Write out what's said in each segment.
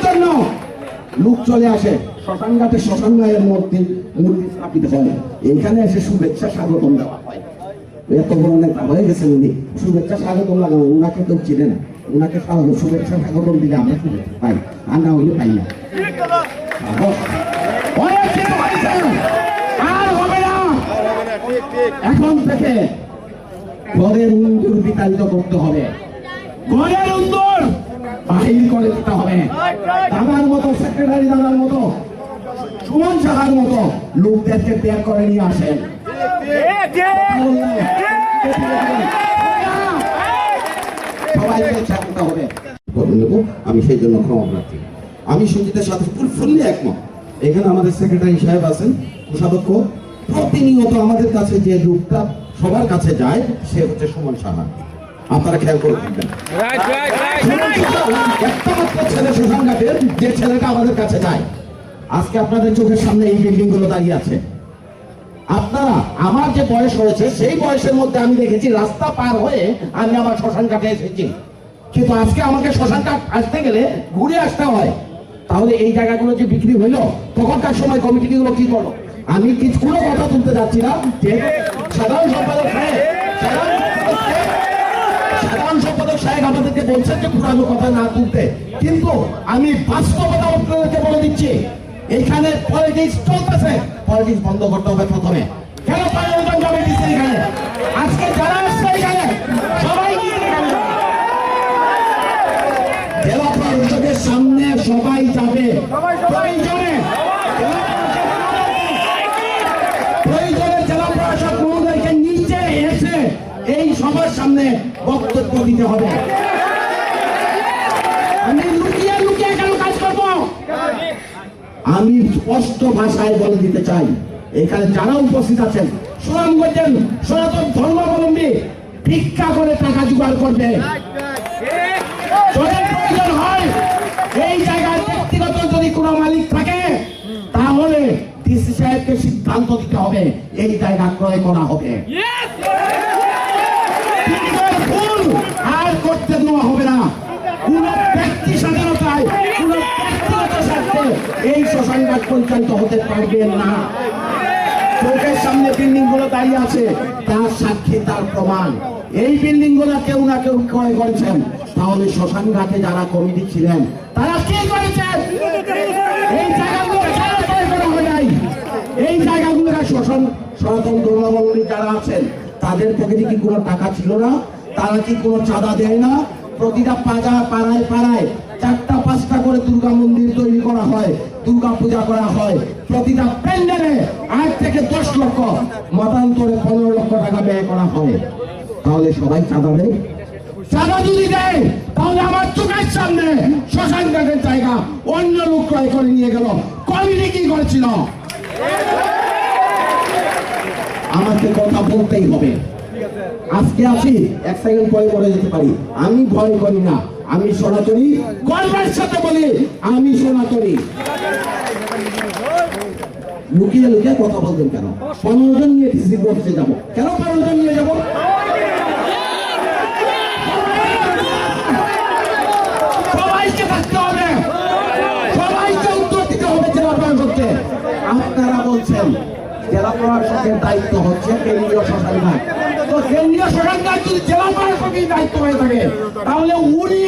জন্য লোক চলে আসে শ্মশানঘাটে, শ্মশান মায়ের মূর্তি স্থাপিত হয়, এখানে এসে শুভেচ্ছা স্বাগতম দেওয়া হয়। এত বড় নেতা হয়ে গেছেন উনি, শুভেচ্ছা স্বাগতম লাগানো, উনাকে কেউ চিনে না, উনাকে শুভেচ্ছা স্বাগতম দিলে আমরা শুভেচ্ছা পাই, আর না হলে পাই না। আর হবে না, এখন থেকে ঘরের উন্দুর বিতাড়িত করতে হবে, ঘরের উন্দুর বাহির করে দিতে হবে। দাদার মতো, সেক্রেটারি দাদার মতো, সুমন সাহার মতো লোকদেরকে বের করে নিয়ে আসেন। সবাইকে ছাড়তে হবে। আমি সেই জন্য ক্ষমা প্রার্থী। আমি সঞ্জিতের সাথে ফুললি একমত। এখানে আমাদের সেক্রেটারি সাহেব আছেন, কোষাধ্যক্ষ, প্রতিনিয়ত আমাদের কাছে যে লোকটা সবার কাছে যায় সে হচ্ছে সুমন সাহা। আপনারা খেয়াল করে থাকবেন, একটা মাত্র ছেলে শ্মশানঘাটের যে ছেলেটা আমাদের কাছে যায়। আজকে আপনাদের চোখের সামনে এই বিল্ডিং গুলো দাঁড়িয়ে আছে। আপনারা, আমার যে বয়স হয়েছে সেই বয়সের মধ্যে আমি দেখেছি রাস্তা পার হয়ে আমি আমার শ্মশানঘাটে এসেছি, কিন্তু আজকে আমাকে শ্মশানঘাট আসতে গেলে ঘুরে আসতে হয়। তাহলে এই জায়গাগুলো যে বিক্রি হইলো, তখনকার সময় কমিটিগুলো কি করলো? আমি কিছু কোনো কথা তুলতে যাচ্ছি না, যে সাধারণ সম্পাদক সাহেব আমাদেরকে বলছেন যে পুরানো কথা না তুলতে, কিন্তু আমি বাস্তবতা আপনাদেরকে বলে দিচ্ছি, এইখানে পলিটিক্স চলতেছে, পলিটিক্স বন্ধ করতে হবে প্রথমে। কেন পরিবর্তন যাবে এখানে? আজকে যারা আসছে এখানে সবাই জেলা পরিষদের সামনে সবাই যাবে, প্রয়োজনে জেলা প্রশাসক মহোদয়কে নিচে এসে এই সবার সামনে বক্তব্য দিতে হবে। আমি লুকিয়ে লুকিয়ে কেন কাজ করব? আমি স্পষ্ট ভাষায় বলে দিতে চাই, এখানে যারা উপস্থিত আছেন সুনামগঞ্জের সনাতন ধর্মাবলম্বী ভিক্ষা করে টাকা জোগাড় করবে, প্রয়োজন হয় এই জায়গায় ব্যক্তিগত যদি কোনো মালিক থাকে তাহলে ডিসি সাহেবকে সিদ্ধান্ত দিতে হবে, এই জায়গা ক্রয় করা হবে, আর করতে দেওয়া হবে না। কোন ব্যক্তি স্বাধীনতায়, কোন ব্যক্তিগত স্বার্থে এই শ্মশানঘাট পরিচালিত হতে পারবে না। চোখের সামনে বিল্ডিং গুলো দাঁড়িয়ে আছে, তার সাক্ষী, তার প্রমাণ। এই বিল্ডিং গুলো কেউ না কেউ ক্রয় করেছেন, তাহলে শ্মশানঘাটে যারা কমিটি ছিলেন তারা কি করেছেন? এই জায়গাগুলো কেন ক্রয় করা হয় নাই? এই জায়গাগুলো সনাতন ধর্মাবলম্বী যারা আছেন তাদের পকেটে কি কোনো টাকা ছিল না? তারা কি কোনো চাঁদা দেয় না? প্রতিটা পাড়ায় পাড়ায় 4টা-5টা করে দুর্গা মন্দির তৈরি করা হয়, দুর্গা পূজা করা হয়, প্রতিটা প্যান্ডেলে 8 থেকে 10 লক্ষ, মতান্তরে 15 লক্ষ টাকা ব্যয় করা হয়। তাহলে সবাই চাঁদা দেয়? চাঁদা যদি দেয় তাহলে আমার চোখের সামনে শ্মশানঘাটের জায়গা অন্য লোক ক্রয় করে নিয়ে গেল, কমিটি কি করেছিল? আমাকে কথা বলতেই হবে। আজকে আছি, 1 সেকেন্ড পরে করে যেতে পারি, আমি ভয় করি না, আমি সনাতনী, গর্বের সাথে বলি আমি সনাতনী। লুকিয়ে লুকিয়ে কথা বলবেন কেন? 15 জন নিয়ে ডিসি অফিসে যাবো কেন? 15 জন নিয়ে যাবো? সবাইকে থাকতে হবে, সবাইকে উত্তর দিতে হবে জেলা প্রশাসককে। আপনারা বলছেন জেলা প্রশাসকের দায়িত্ব হচ্ছে কেন্দ্রীয় শ্মশানঘাট, তো কেন্দ্রীয় শ্মশানঘাট যদি জেলা প্রশাসকের দায়িত্ব হয়ে থাকে তাহলে উনি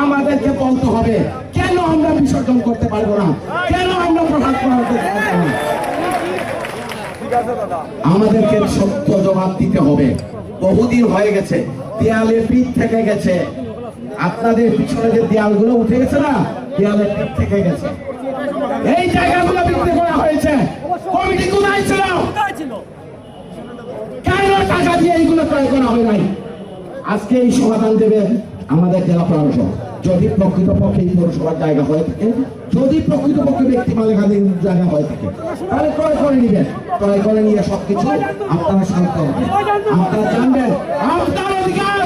আমাদেরকে বলতে হবে কেন আমরা বিসর্জন করতে পারবো না, কেন আমরা প্রসাদ করতে পারবো না। আমাদেরকে সত্য জবাব দিতে হবে। বহুদিন হয়ে গেছে, দেয়ালে পিঠ থেকে গেছে, আপনাদের পিছনে যে দেয়ালগুলো উঠে গেছে না, দেয়ালে পিঠ থেকে গেছে। এই জায়গাগুলো বিক্রি করা হয়েছে, কমিটি কোথায় ছিল? কেন টাকা দিয়ে এইগুলো ক্রয় করা হয় নাই? আজকে এই সমাধান দেবে আমাদের জেলা প্রশাসক। যদি প্রকৃতপক্ষে এই পৌরসভার জায়গা হয়ে থাকে, যদি প্রকৃতপক্ষে ব্যক্তি মালিকানাধীন জায়গা হয়ে থাকে, তাহলে ক্রয় করে নিবেন। ক্রয় করে নিয়ে সবকিছু আপনারা শান্ত হবে। আপনারা জানবেন আপনার অধিকার।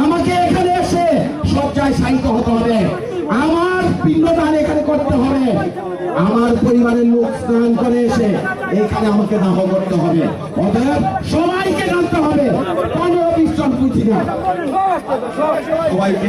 আমাকে এখানে এসে সজ্জায় শায়িত হতে হবে, আমার পিণ্ডদান এখানে করতে হবে, আমার পরিবারের লোক স্নান করে এসে এখানে আমাকে দাহ করতে হবে। অতএব সবাইকে জানতে হবে, 15-20 জন বুঝি না, সবাইকে